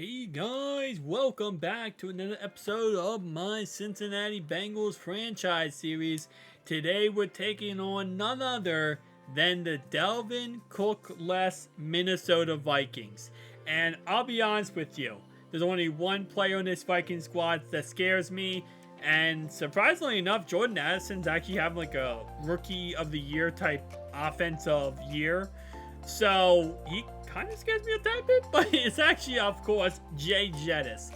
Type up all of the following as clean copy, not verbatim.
Hey guys, welcome back to another episode of my Cincinnati Bengals franchise series. Today we're taking on none other than the Dalvin Cook-less Minnesota Vikings. And I'll be honest with you, there's only one player in this Viking squad that scares me. And surprisingly enough, Jordan Addison's actually having like a rookie of the year type offensive year. So he kind of scares me a tiny bit, but it's actually, of course, Jay Jettis,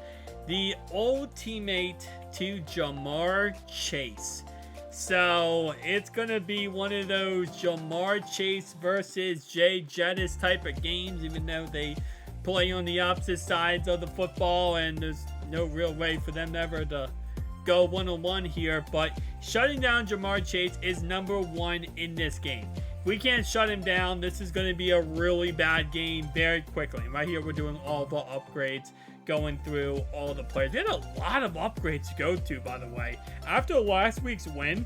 the old teammate to Jamar Chase. So it's going to be one of those Jamar Chase versus Jay Jettis type of games, even though they play on the opposite sides of the football and there's no real way for them ever to go one-on-one here. But shutting down Jamar Chase is number one in this game. If we can't shut him down, this is going to be a really bad game very quickly. Right here, we're doing all the upgrades, going through all the players. We had a lot of upgrades to go to, by the way. After last week's win,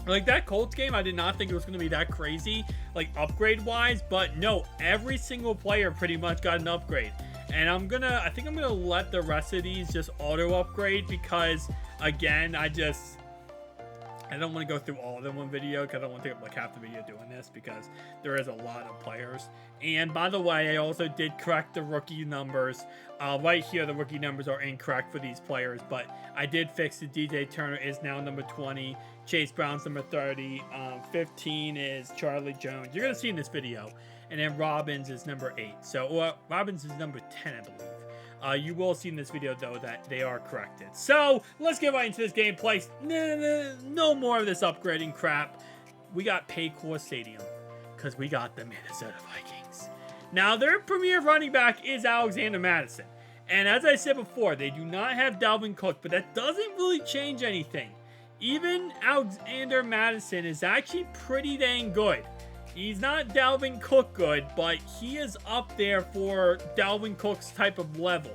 like that Colts game, I did not think it was going to be that crazy, like upgrade-wise. But no, every single player pretty much got an upgrade. And I think I'm gonna let the rest of these just auto upgrade because, again, I don't want to go through all of them in one video because I don't want to take up like half the video doing this because there is a lot of players. And by the way, I also did correct the rookie numbers. Right here, the rookie numbers are incorrect for these players, but I did fix the DJ Turner is now number 20. Chase Brown's number 30. 15 is Charlie Jones. You're going to see in this video. And then Robbins is number 8. So Robbins is number 10, I believe. You will see in this video, though, that they are corrected. So, let's get right into this gameplay. No more of this upgrading crap. We got Paycor Stadium, because we got the Minnesota Vikings. Now, their premier running back is Alexander Madison. And as I said before, they do not have Dalvin Cook, but that doesn't really change anything. Even Alexander Madison is actually pretty dang good. He's not Dalvin Cook good, but he is up there for Dalvin Cook's type of level.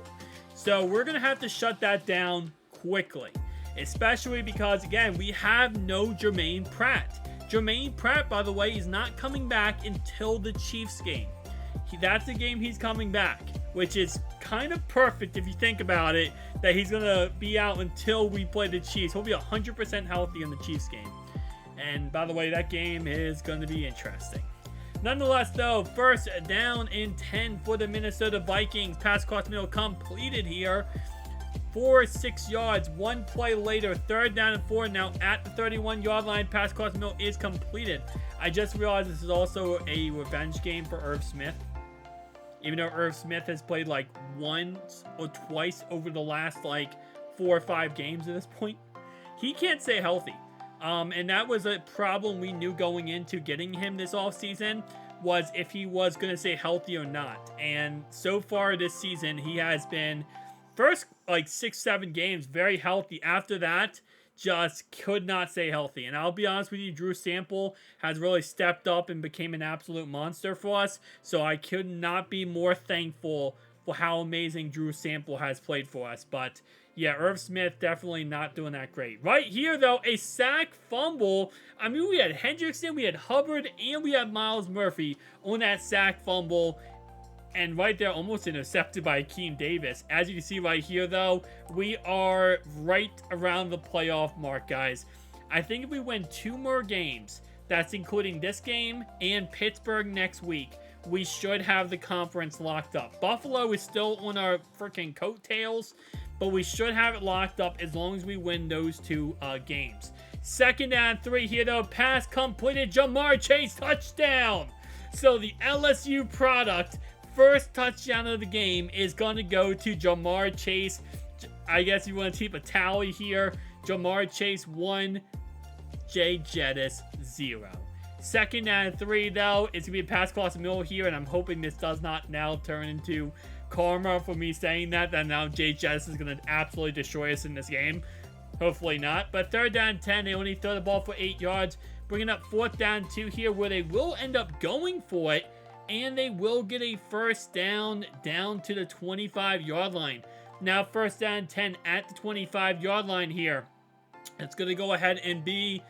So we're going to have to shut that down quickly. Especially because, again, we have no Jermaine Pratt. Jermaine Pratt, by the way, is not coming back until the Chiefs game. That's the game he's coming back, which is kind of perfect if you think about it, that he's going to be out until we play the Chiefs. He'll be 100% healthy in the Chiefs game. And by the way, that game is going to be interesting. Nonetheless, though, first down and 10 for the Minnesota Vikings. Pass cross middle completed here for 6 yards. One play later, third down and 4. Now at the 31-yard line, pass cross middle is completed. I just realized this is also a revenge game for Irv Smith. Even though Irv Smith has played like once or twice over the last like 4 or 5 games at this point, he can't stay healthy. And that was a problem we knew going into getting him this offseason, was if he was going to stay healthy or not. And so far this season, he has been, first like 6-7 games, very healthy. After that, just could not stay healthy. And I'll be honest with you, Drew Sample has really stepped up and became an absolute monster for us. So I could not be more thankful for how amazing Drew Sample has played for us. But yeah, Irv Smith definitely not doing that great. Right here, though, a sack fumble. I mean, we had Hendrickson, we had Hubbard, and we had Miles Murphy on that sack fumble. And right there, almost intercepted by Akeem Davis. As you can see right here, though, we are right around the playoff mark, guys. I think if we win 2 more games, that's including this game and Pittsburgh next week, we should have the conference locked up. Buffalo is still on our freaking coattails, but we should have it locked up as long as we win those 2 games. Second down 3 here, though. Pass completed. Jamar Chase, touchdown. So the LSU product, first touchdown of the game, is going to go to Jamar Chase. I guess you want to keep a tally here. Jamar Chase 1, Jay Jettis 0. Second down 3, though. It's going to be a pass across the middle here, and I'm hoping this does not now turn into karma for me saying that now Jay Jettis is going to absolutely destroy us in this game. Hopefully not. But third down 10, they only throw the ball for 8 yards. Bringing up fourth down 2 here, where they will end up going for it, and they will get a first down to the 25-yard line. Now first down 10 at the 25-yard line here. It's going to go ahead and be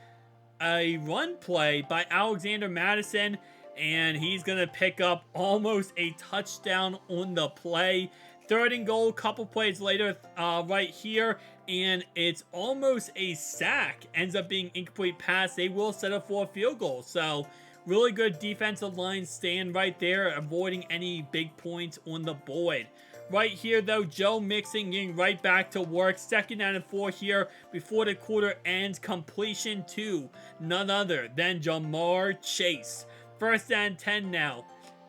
a run play by Alexander Madison, and he's going to pick up almost a touchdown on the play. 3rd and goal, couple plays later right here, and it's almost a sack. Ends up being incomplete pass. They will settle for a field goal. So really good defensive line stand right there, avoiding any big points on the board. Right here, though, Joe Mixon getting right back to work. 2nd down and 4 here before the quarter ends. Completion to none other than Jamar Chase. 1st and 10 now.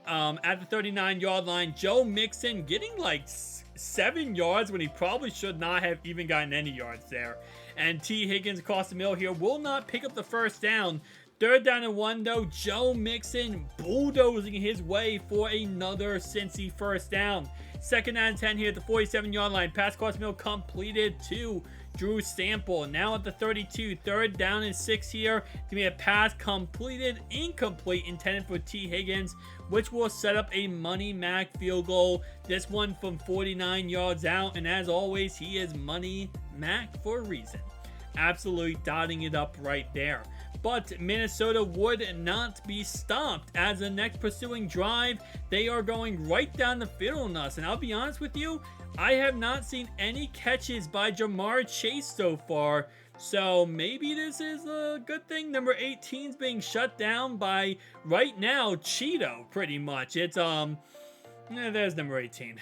At the 39-yard line, Joe Mixon getting like 7 yards when he probably should not have even gotten any yards there. And T. Higgins across the middle here will not pick up the 1st down. 3rd down and 1, though. Joe Mixon bulldozing his way for another Cincy 1st down. 2nd and 10 here at the 47-yard line. Pass across the middle completed to Drew Sample. Now at the 32, 3rd down and 6 here. It's going to be a pass completed, incomplete, intended for T. Higgins, which will set up a Money Mac field goal. This one from 49 yards out. And as always, he is Money Mac for a reason. Absolutely dotting it up right there. But Minnesota would not be stopped as the next pursuing drive, they are going right down the field on us. And I'll be honest with you, I have not seen any catches by Jamar Chase so far. So maybe this is a good thing. Number 18 is being shut down by, right now, Cheeto, pretty much. It's, there's number 18.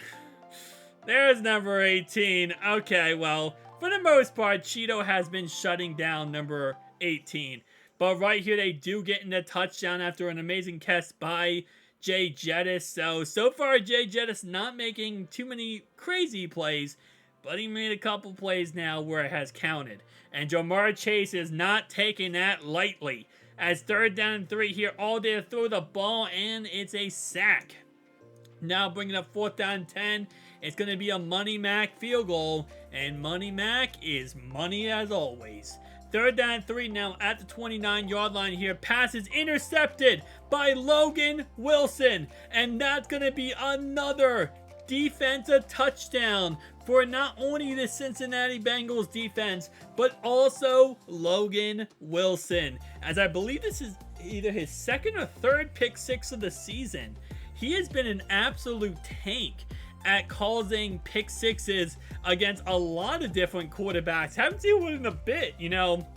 There's number 18. Okay, well, for the most part, Cheeto has been shutting down number 18. But right here, they do get in the touchdown after an amazing catch by Jay Jettis. So far, Jay Jettis not making too many crazy plays, but he made a couple plays now where it has counted. And Jamar Chase is not taking that lightly. As 3rd down and 3 here, all day to throw the ball, and it's a sack. Now bringing up 4th down and 10. It's going to be a Money Mac field goal, and Money Mac is money as always. 3rd down and 3 now at the 29-yard line here. Pass is intercepted by Logan Wilson. And that's going to be another defensive touchdown for not only the Cincinnati Bengals defense, but also Logan Wilson. As I believe this is either his 2nd or 3rd pick 6 of the season. He has been an absolute tank at causing pick 6s against a lot of different quarterbacks. Haven't seen one in a bit, you know.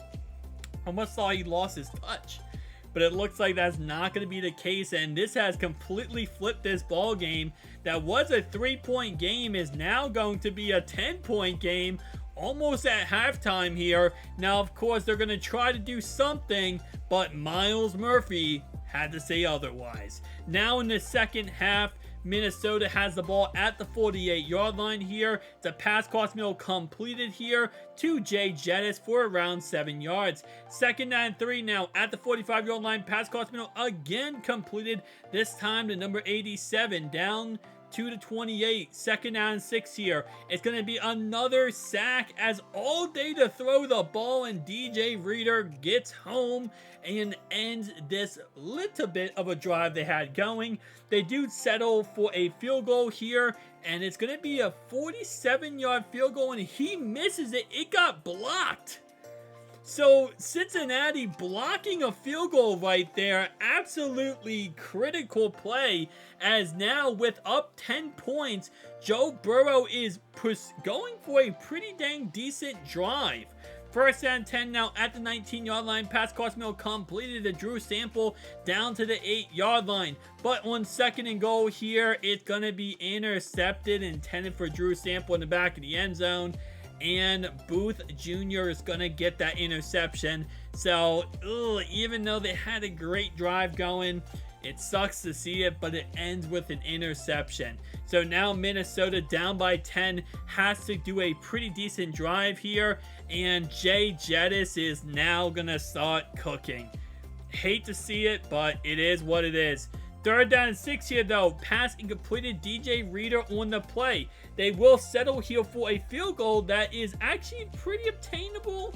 Almost thought he lost his touch, but it looks like that's not going to be the case, and this has completely flipped this ball game. That was a 3-point game is now going to be a 10-point game almost at halftime here. Now, of course, they're going to try to do something, but Myles Murphy had to say otherwise. Now in the 2nd half, Minnesota has the ball at the 48-yard line here. It's a pass cross middle completed here to Jay Jettis for around 7 yards. 2nd and 3 now at the 45-yard line. Pass cross middle again completed. This time to number 87 down to the 28. 2nd and 6 here. It's going to be another sack as all day to throw the ball, and DJ Reader gets home and ends this little bit of a drive they had going. They do settle for a field goal here, and it's going to be a 47-yard field goal, and he misses it. It got blocked. So Cincinnati blocking a field goal right there. Absolutely critical play, as now with up 10 points, Joe Burrow is going for a pretty dang decent drive. 1st and 10 now at the 19-yard line. Pass cross middle completed to Drew Sample down to the 8-yard line. But on 2nd and goal here, it's going to be intercepted, intended for Drew Sample in the back of the end zone. And Booth Jr. is going to get that interception. So, even though they had a great drive going, it sucks to see it, but it ends with an interception. So now Minnesota down by 10 has to do a pretty decent drive here, and Jay Jettis is now going to start cooking. Hate to see it, but it is what it is. 3rd down and 6 here, though. Pass incompleted. DJ Reader on the play. They will settle here for a field goal that is actually pretty obtainable,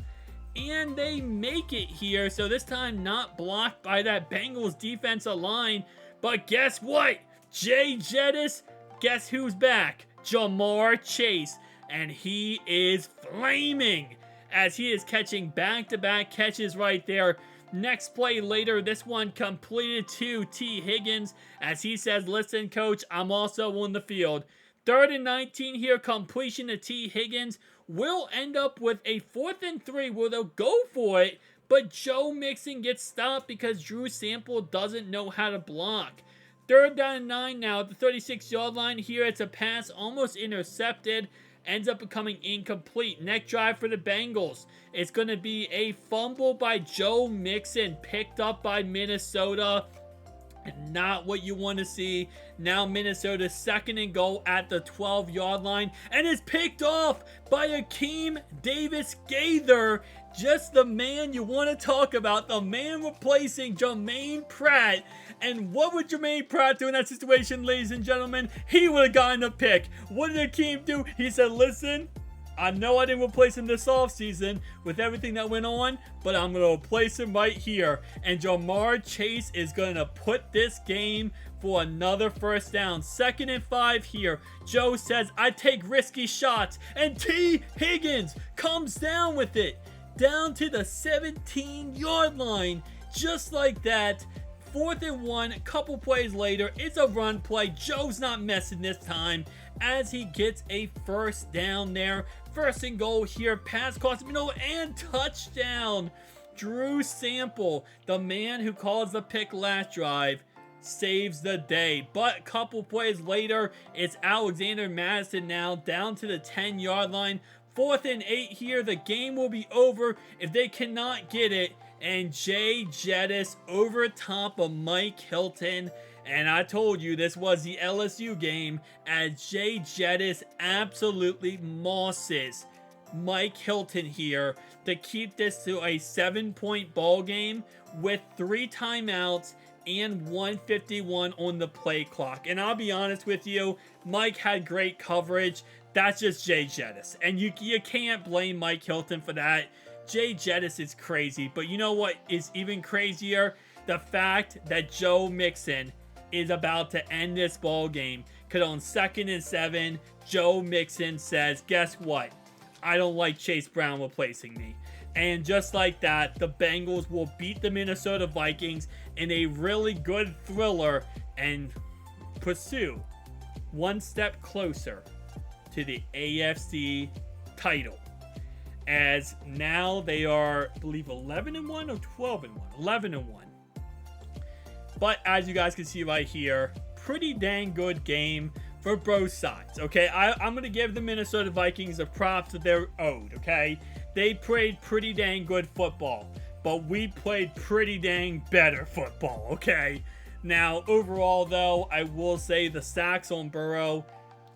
and they make it here. So this time not blocked by that Bengals defensive line. But guess what? Jay Jettis, guess who's back? Jamar Chase. And he is flaming as he is catching back-to-back catches right there. Next play later, this one completed to T. Higgins as he says, listen, coach, I'm also on the field. 3rd and 19 here, completion to T. Higgins. Will end up with a 4th and 3 where they'll go for it, but Joe Mixon gets stopped because Drew Sample doesn't know how to block. 3rd down and 9 now at the 36-yard line here. It's a pass almost intercepted. Ends up becoming incomplete. Next drive for the Bengals. It's going to be a fumble by Joe Mixon, picked up by Minnesota. Not what you want to see. Now Minnesota's 2nd and goal at the 12-yard line. And it's picked off by Akeem Davis-Gaither. Just the man you want to talk about. The man replacing Jermaine Pratt. And what would Jermaine Pratt do in that situation, ladies and gentlemen? He would have gotten a pick. What did Akeem do? He said, listen, I know I didn't replace him this offseason with everything that went on, but I'm going to replace him right here. And Jamar Chase is going to put this game for another 1st down. 2nd and 5 here. Joe says, I take risky shots. And T. Higgins comes down with it. Down to the 17-yard line. Just like that. 4th and 1, a couple plays later, it's a run play. Joe's not messing this time as he gets a 1st down there. 1st and goal here, pass cost him, and touchdown. Drew Sample, the man who caused the pick last drive, saves the day. But a couple plays later, it's Alexander Madison now down to the 10-yard line. 4th and 8 here, the game will be over if they cannot get it. And Jay Jettis over top of Mike Hilton. And I told you this was the LSU game as Jay Jettis absolutely mosses Mike Hilton here to keep this to a 7-point ball game with 3 timeouts and 1:51 on the play clock. And I'll be honest with you, Mike had great coverage. That's just Jay Jettis. And you can't blame Mike Hilton for that. Jay Jettis is crazy, but you know what is even crazier? The fact that Joe Mixon is about to end this ball game. Because on 2nd and 7, Joe Mixon says, guess what? I don't like Chase Brown replacing me. And just like that, the Bengals will beat the Minnesota Vikings in a really good thriller and pursue one step closer to the AFC title. As now they are, I believe, 11-1 or 12-1. 11-1. But as you guys can see right here, pretty dang good game for both sides. Okay, I'm going to give the Minnesota Vikings the props that they're owed. Okay, they played pretty dang good football, but we played pretty dang better football. Okay, now overall though, I will say the sacks on Burrow,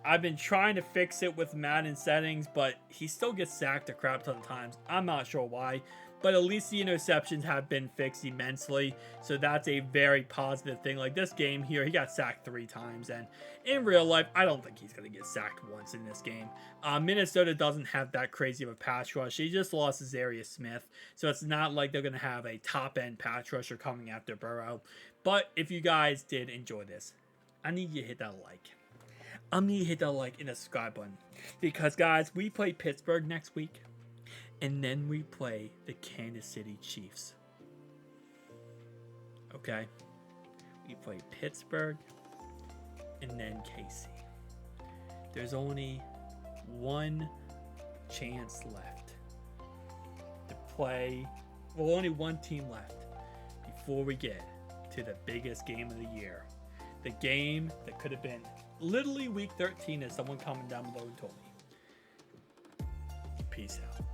I've been trying to fix it with Madden settings, but he still gets sacked a crap ton of times. I'm not sure why, but at least the interceptions have been fixed immensely, so that's a very positive thing. Like this game here, he got sacked 3 times, and in real life, I don't think he's going to get sacked once in this game. Minnesota doesn't have that crazy of a pass rush. He just lost Zarius Smith, so it's not like they're going to have a top-end pass rusher coming after Burrow. But if you guys did enjoy this, I need you to hit that like. I need to hit that like and the subscribe button. Because, guys, we play Pittsburgh next week. And then we play the Kansas City Chiefs. Okay? We play Pittsburgh and then KC. There's only one chance left to play. Well, only one team left before we get to the biggest game of the year. The game that could have been literally week 13 as someone coming down below and told me. Peace out.